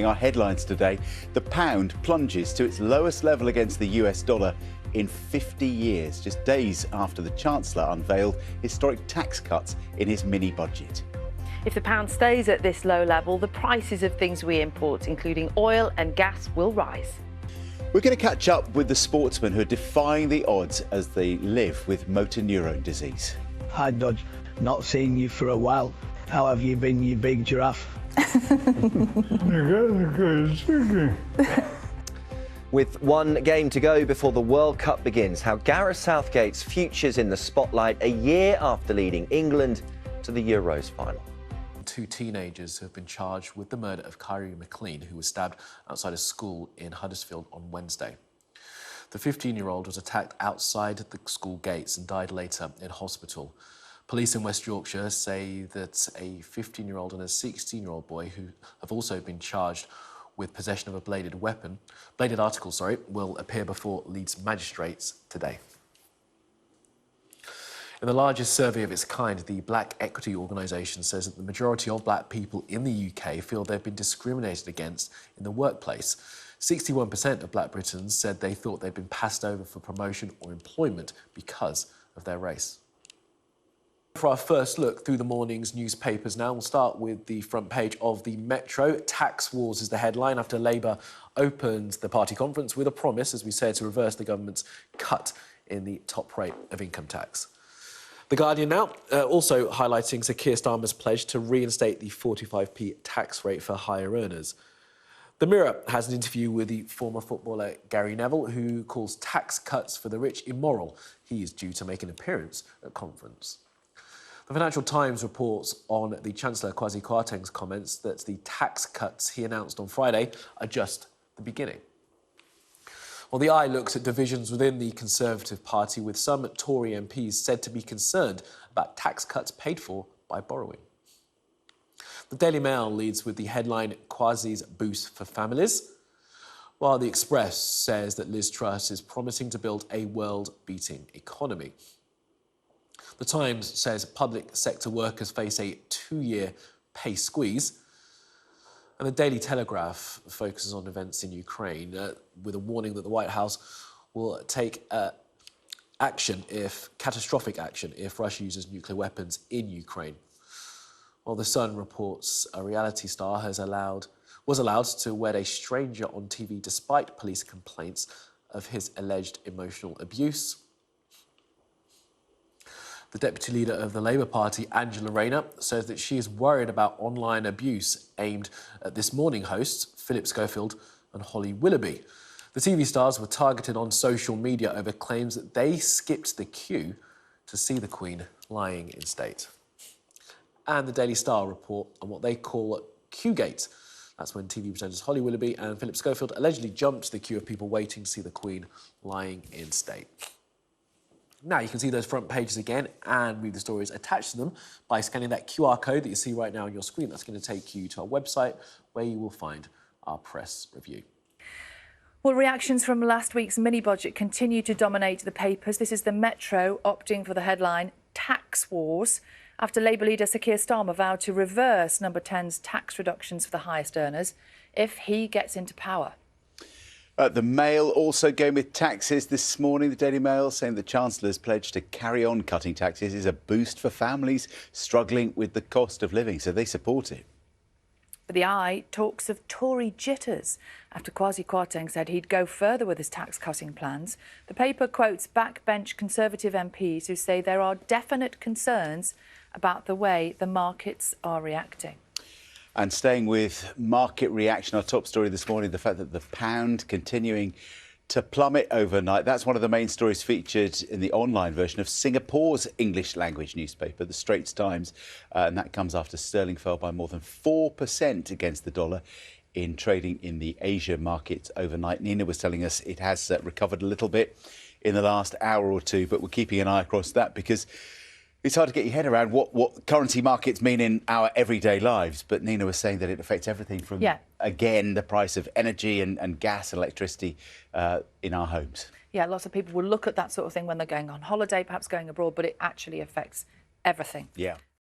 Our headlines today, the pound plunges to its lowest level against the US dollar in 50 years, just days after the Chancellor unveiled historic tax cuts in his mini-budget. If the pound stays at this low level, the prices of things we import, including oil and gas, will rise. We're going to catch up with the sportsmen who are defying the odds as they live with motor neurone disease. Hi, Dodge. Not seen you for a while. How have you been, you big giraffe? With one game to go before the World Cup begins, how Gareth Southgate's future's in the spotlight a year after leading England to the Euros final. Two teenagers have been charged with the murder of Kyrie McLean, who was stabbed outside a school in Huddersfield on Wednesday. The 15-year-old was attacked outside the school gates and died later in hospital. Police in West Yorkshire say that a 15-year-old and a 16-year-old boy who have also been charged with possession of a bladed article, will appear before Leeds magistrates today. In the largest survey of its kind, the Black Equity Organisation says that the majority of black people in the UK feel they've been discriminated against in the workplace. 61% of black Britons said they thought they'd been passed over for promotion or employment because of their race. For our first look through the morning's newspapers now, we'll start with the front page of the Metro. Tax wars is the headline after Labour opened the party conference with a promise, as we said, to reverse the government's cut in the top rate of income tax. The Guardian now also highlighting Sir Keir Starmer's pledge to reinstate the 45p tax rate for higher earners. The Mirror has an interview with the former footballer Gary Neville, who calls tax cuts for the rich immoral. He is due to make an appearance at conference. The Financial Times reports on the Chancellor Kwasi Kwarteng's comments that the tax cuts he announced on Friday are just the beginning. Well, the Eye looks at divisions within the Conservative Party, with some Tory MPs said to be concerned about tax cuts paid for by borrowing. The Daily Mail leads with the headline, Kwasi's boost for families, while the Express says that Liz Truss is promising to build a world-beating economy. The Times says public sector workers face a 2-year pay squeeze. And the Daily Telegraph focuses on events in Ukraine with a warning that the White House will take catastrophic action if Russia uses nuclear weapons in Ukraine. While The Sun reports a reality star was allowed to wed a stranger on TV despite police complaints of his alleged emotional abuse. The deputy leader of the Labour Party, Angela Rayner, says that she is worried about online abuse aimed at This Morning hosts Philip Schofield and Holly Willoughby. The TV stars were targeted on social media over claims that they skipped the queue to see the Queen lying in state. And the Daily Star report on what they call Queuegate. That's when TV presenters Holly Willoughby and Philip Schofield allegedly jumped the queue of people waiting to see the Queen lying in state. Now, you can see those front pages again and read the stories attached to them by scanning that QR code that you see right now on your screen. That's going to take you to our website, where you will find our press review. Well, reactions from last week's mini-budget continue to dominate the papers. This is the Metro opting for the headline, Tax Wars, after Labour leader Sir Keir Starmer vowed to reverse Number 10's tax reductions for the highest earners if he gets into power. The Mail also going with taxes this morning. The Daily Mail saying the Chancellor's pledge to carry on cutting taxes is a boost for families struggling with the cost of living, so they support it. But the Eye talks of Tory jitters after Kwasi Kwarteng said he'd go further with his tax-cutting plans. The paper quotes backbench Conservative MPs who say there are definite concerns about the way the markets are reacting. And staying with market reaction, our top story this morning, the fact that the pound continuing to plummet overnight. That's one of the main stories featured in the online version of Singapore's English language newspaper, the Straits Times. And that comes after sterling fell by more than 4% against the dollar in trading in the Asia markets overnight. Nina was telling us it has recovered a little bit in the last hour or two, but we're keeping an eye across that because it's hard to get your head around what currency markets mean in our everyday lives. But Nina was saying that it affects everything from, again, the price of energy and gas and electricity in our homes. Yeah, lots of people will look at that sort of thing when they're going on holiday, perhaps going abroad, but it actually affects everything. Yeah.